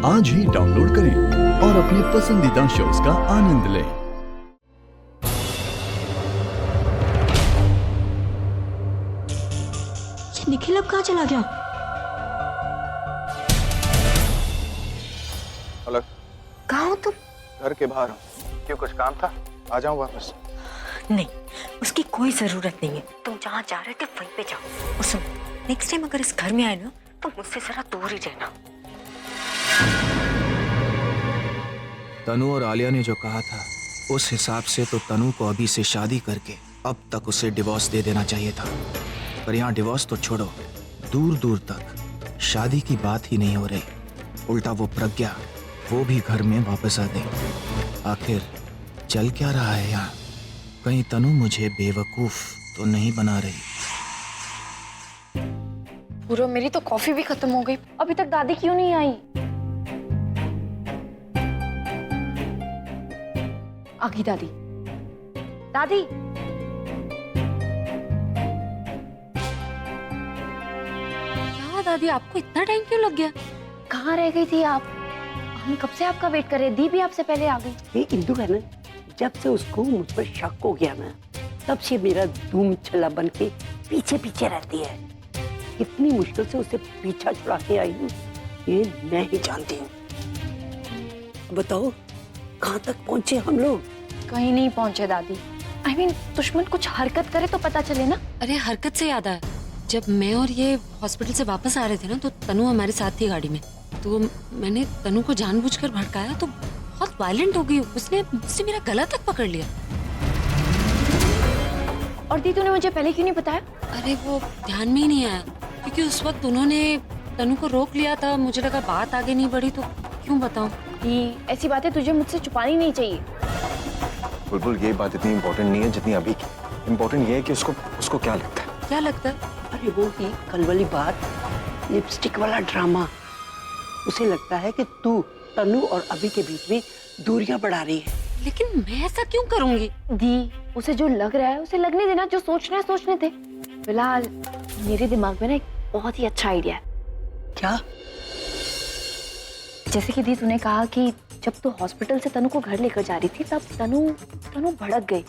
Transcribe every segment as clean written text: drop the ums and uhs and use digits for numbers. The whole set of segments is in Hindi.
आज ही डाउनलोड करें और अपने पसंदीदा शोज का आनंद लें। निखिल अब कहाँ चला गया? हेलो, कहाँ हो तुम? घर के बाहर हूँ। क्यों, कुछ काम था? आ जाऊँ वापस? नहीं, उसकी कोई जरूरत नहीं है। तुम जहाँ जा रहे थे वहीं पे जाओ। और सुन, नेक्स्ट टाइम अगर इस घर में आए ना तो मुझसे जरा दूर ही रहना। तनु और आलिया ने जो कहा था उस हिसाब से तो तनु को अभी से शादी करके अब तक उसे डिवोर्स दे देना चाहिए था। पर यहाँ डिवोर्स तो छोड़ो, दूर दूर तक शादी की बात ही नहीं हो रही। उल्टा वो प्रज्ञा, वो भी घर में वापस आ गई। आखिर चल क्या रहा है यहाँ? कहीं तनु मुझे बेवकूफ तो नहीं बना रही? पूरा, मेरी तो कॉफी भी खत्म हो गई। अभी तक दादी क्यों नहीं आई? आ गई दादी। दादी, क्या दादी, आपको इतना टाइम क्यों लग गया? कहाँ रह गई थी आप? हम कब से आपका वेट कर रहे हैं। दी भी आपसे पहले आ गई। ये इंदु है ना, जब से उसको मुझ पर शक हो गया ना, तब से मेरा धूम छल्ला बन के पीछे पीछे रहती है। कितनी मुश्किल से उसे पीछा छुड़ा के आई हूँ, ये मैं ही जानती हूँ। बताओ, कहाँ तक पहुँचे हम लोग? कहीं नहीं पहुंचे दादी। I mean, दुश्मन कुछ हरकत करे तो पता चले ना। अरे हरकत से याद आया, जब मैं और ये हॉस्पिटल से वापस आ रहे थे ना तो तनु हमारे साथ थी गाड़ी में। तो मैंने तनु को जानबूझकर भड़काया तो बहुत वायलेंट हो गई। उसने मुझसे मेरा गला तक पकड़ लिया। और दी, तूने मुझे पहले क्यों नहीं बताया? अरे वो ध्यान में ही नहीं आया, क्योंकि उस वक्त उन्होंने तनु को रोक लिया था। मुझे लगा बात आगे नहीं बढ़ी तो क्यों बताऊं। दी, ऐसी बातें तुझे मुझसे छुपानी नहीं चाहिए। बुलबुल, ये बात इतनी इम्पोर्टेंट नहीं है जितनी अभी की। इम्पोर्टेंट ये है कि उसको क्या लगता है। क्या लगता है? अरे वो ही कल वाली बात, लिपस्टिक वाला ड्रामा। उसे लगता है कि तू तनु और अभी के बीच में दूरियां बढ़ा रही है। लेकिन मैं ऐसा क्यों करूंगी? दी, उसे जो लग रहा है उसे लगने देना। जो सोचना है सोचने दे। फिलहाल मेरे दिमाग में ना एक बहुत ही अच्छा आइडिया है। क्या? जैसे कि दी, तूने कहा कि जब तू हॉस्पिटल से तनु को घर लेकर जा रही थी तब तनु भड़क गई।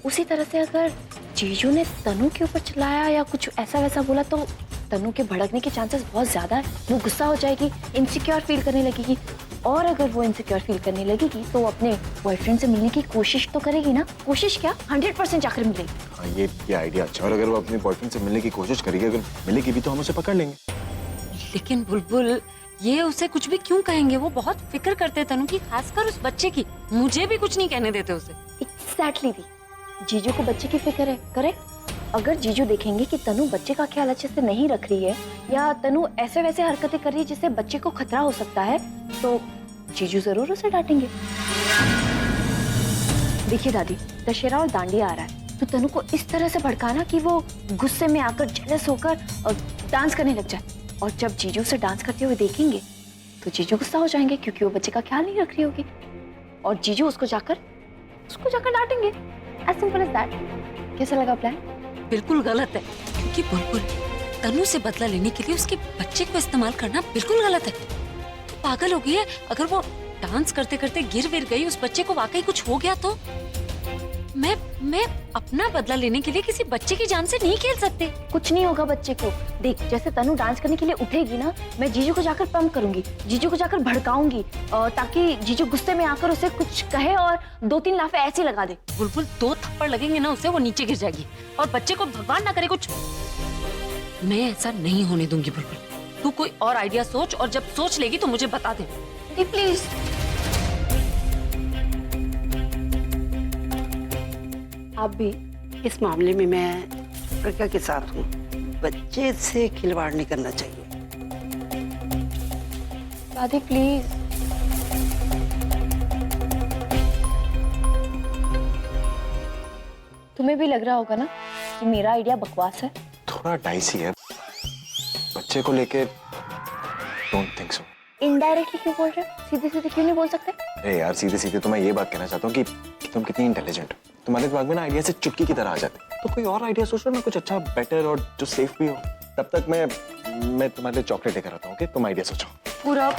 उसी तरह से अगर जीजू ने तनु के ऊपर चिल्लाया या कुछ ऐसा वैसा बोला तो तनु के भड़कने के चांसेस बहुत ज्यादा है। वो गुस्सा हो जाएगी, इनसिक्योर फील करने लगेगी। और अगर वो इनसिक्योर फील करने लगेगी तो अपने बॉयफ्रेंड से मिलने की कोशिश तो करेगी ना। कोशिश क्या, 100% जाकर मिलेगी। हाँ, ये आइडिया अच्छा। और अगर वो अपने बॉयफ्रेंड से मिलने की कोशिश करेगी, अगर मिलेगी भी तो हम उसे पकड़ लेंगे। लेकिन बुलबुल, ये उसे कुछ भी क्यों कहेंगे? वो बहुत फिक्र करते तनु की, खासकर उस बच्चे की। मुझे भी कुछ नहीं कहने देते उसे। एग्जैक्टली दी, जीजू को बच्चे की फिक्र है, करेक्ट। अगर जीजू देखेंगे कि तनु बच्चे का ख्याल अच्छे से नहीं रख रही है या तनु ऐसे वैसे हरकतें कर रही है जिससे बच्चे को खतरा हो सकता है, तो जीजू जरूर उसे डांटेंगे। देखिए दादी, दशहरा और दांडिया आ रहा है, तो तनु को इस तरह से भड़काना कि वो गुस्से में आकर जेलस होकर डांस करने लग जाए। और जब जीजू से डांस करते हुए देखेंगे तो जीजू गुस्सा हो जाएंगे क्योंकि वो बच्चे का ख्याल नहीं रख रही होगी। और जीजू उसको जाकर डांटेंगे। As simple as that। कैसा लगा प्लान? बिल्कुल गलत है, क्योंकि बुलबुल, तनु से बदला लेने के लिए उसके बच्चे को इस्तेमाल करना बिल्कुल गलत है। तो पागल हो गई है। अगर वो डांस करते करते गिर विर गई, उस बच्चे को वाकई कुछ हो गया तो मैं अपना बदला लेने के लिए किसी बच्चे की जान से नहीं खेल सकते। कुछ नहीं होगा बच्चे को। देख, जैसे तनु डांस करने के लिए उठेगी ना, मैं जीजू को जाकर पंप करूंगी, जीजू को जाकर भड़काऊंगी, ताकि जीजू गुस्से में आकर उसे कुछ कहे और 2-3 लाफे ऐसे लगा दे। बुलबुल, 2 थप्पड़ लगेंगे ना उसे, वो नीचे गिर जाएगी और बच्चे को भगवान ना करे कुछ। मैं ऐसा नहीं होने दूंगी बुलबुल। तू कोई और आइडिया सोच, और जब सोच लेगी तो मुझे बता दे। प्लीज। अब भी इस मामले में मैं प्रज्ञा के साथ हूँ। बच्चे से खिलवाड़ नहीं करना चाहिए। दादी प्लीज। तुम्हें भी लग रहा होगा ना कि मेरा आइडिया बकवास है? थोड़ा डाइसी है। बच्चे को लेके डोंट थिंक सो। इनडायरेक्टली क्यों बोल रहे हो? सीधे सीधे क्यों नहीं बोल सकते? अरे यार, सीधे सीधे तो मैं ये बात कहना चाहता हूँ कि तुम कितनी इंटेलिजेंट हो। तुम्हारे दिमाग में ना आइडिया से चुटकी की तरह आ जाते। तो कोई और आइडिया सोच लो ना, कुछ अच्छा, बेटर और जो सेफ भी हो। तब तक मैं तुम्हारे लिए चॉकलेट लेकर आता हूँ। तुम आइडिया सोचो। पूरा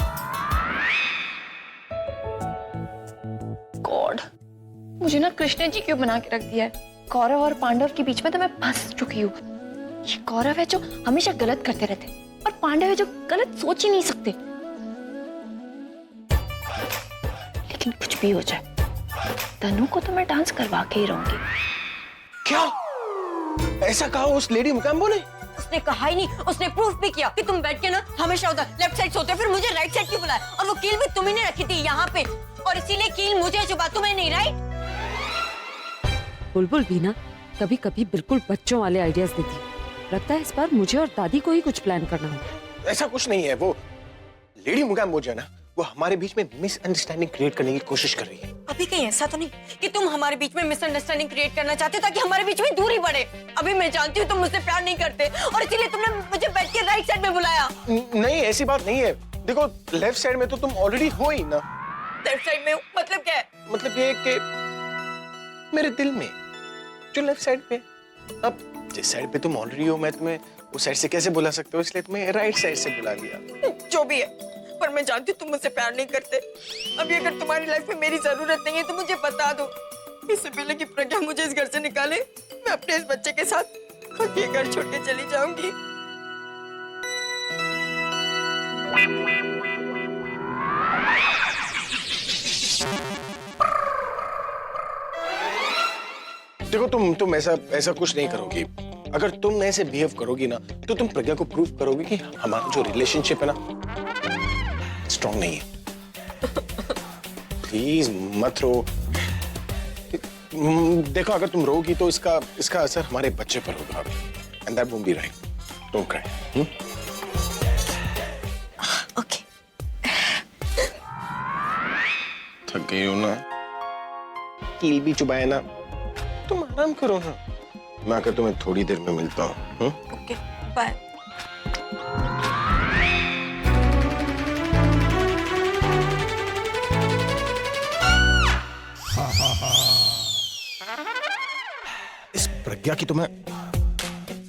मुझे ना कृष्ण जी क्यों बना के रख दिया है? कौरव और पांडव के बीच में तो मैं फंस चुकी हूँ। ये कौरव है जो हमेशा गलत करते रहते और पांडव है जो गलत सोच ही नहीं सकते। लेकिन कुछ भी हो जाए, तनु को तो मैं डांस करवा के ही रहूंगी। क्या ऐसा कहा उस लेडी मुकाम्बो ने? उसने कहा ही नहीं, उसने प्रूफ भी किया कि तुम बैठ के ना हमेशा उधर लेफ्ट साइड सोते हो, फिर मुझे राइट साइड क्यों बुलाया? और वो कील भी तुम ही ने रखी थी यहाँ पे, और इसीलिए कील मुझे चुपा, तुम्हें नहीं, राइट? बुलबुल भी ना कभी कभी बिल्कुल बच्चों वाले आइडियाज देती है। लगता है इस बार मुझे और दादी को ही कुछ प्लान करना होगा। ऐसा कुछ नहीं है, वो लेडी मुकाम्बो जो है ना, वो हमारे बीच में मिसअंडरस्टैंडिंग क्रिएट करने की कोशिश कर रही है। अभी कहीं ऐसा तो नहीं कि तुम हमारे बीच में मिसअंडरस्टैंडिंग क्रिएट करना चाहते हो ताकि हमारे बीच में दूरी बढ़े? अभी मैं जानती हूँ तुम मुझसे प्यार नहीं करते और इसीलिए तुमने मुझे बैठ के राइट साइड में बुलाया। नहीं, ऐसी बात नहीं है। देखो, लेफ्ट साइड में तो तुम ऑलरेडी हो ही ना। लेफ्ट साइड में मतलब क्या है? मतलब ये कि मेरे दिल में जो लेफ्ट साइड पे, अब जिस साइड पे तुम ऑलरेडी हो, मैं तुम्हें उस साइड से कैसे बुला सकते हो, इसलिए तुम्हें राइट साइड से बुला लिया। जो भी है, पर मैं जानती हूँ तुम मुझसे प्यार नहीं करते। अभी अगर तुम्हारी लाइफ में मेरी जरूरत नहीं है तो मुझे बता दो, इससे पहले कि प्रज्ञा मुझे इस घर से निकाले, मैं अपने इस बच्चे के साथ खुद ये घर छोड़ के चली जाऊंगी। देखो, तुम ऐसा कुछ नहीं करोगी। अगर तुम ऐसे बिहेव करोगी ना, तो तुम प्रज्ञा को प्रूव करोगे कि हमारा जो रिलेशनशिप है ना, स्ट्रांग नहीं है। प्लीज मत रो। देखो, अगर तुम रोगी तो इसका असर हमारे बच्चे पर होगा, and that won't be right. Don't cry. Okay. थक गई हो ना, कील भी चुभाए ना, तुम आराम करो ना। मैं आकर तुम्हें थोड़ी देर में मिलता हूँ। Okay, bye. इस प्रज्ञा की तुम्हें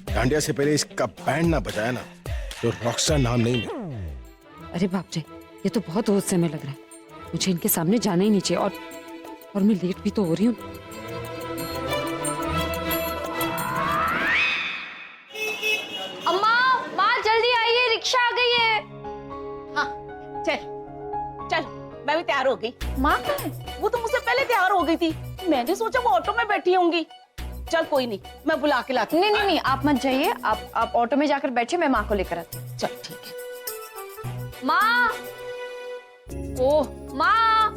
डांडिया से पहले इसका बैंड ना बजाया ना, तो रॉकस्टार नाम नहीं मिला। अरे बाप रे, ये तो बहुत गुस्से में लग रहा है। मुझे इनके सामने जाना ही नहीं चाहिए, और मैं लेट भी तो हो रही हूँ। अम्मा, माँ जल्दी आइए, रिक्शा आ गई है। हाँ, चल चल, मैं भी तैयार हो गई। माँ कहाँ है? वो तो मुझसे पहले तैयार हो गई थी, मैंने सोचा वो ऑटो में बैठी होंगी। चल कोई नहीं, मैं बुला के लाती हूँ। नहीं, आप मत जाइए, आप ऑटो में जाकर बैठिए, मैं माँ को लेकर आती हूँ। चल ठीक है। माँ, ओह माँ।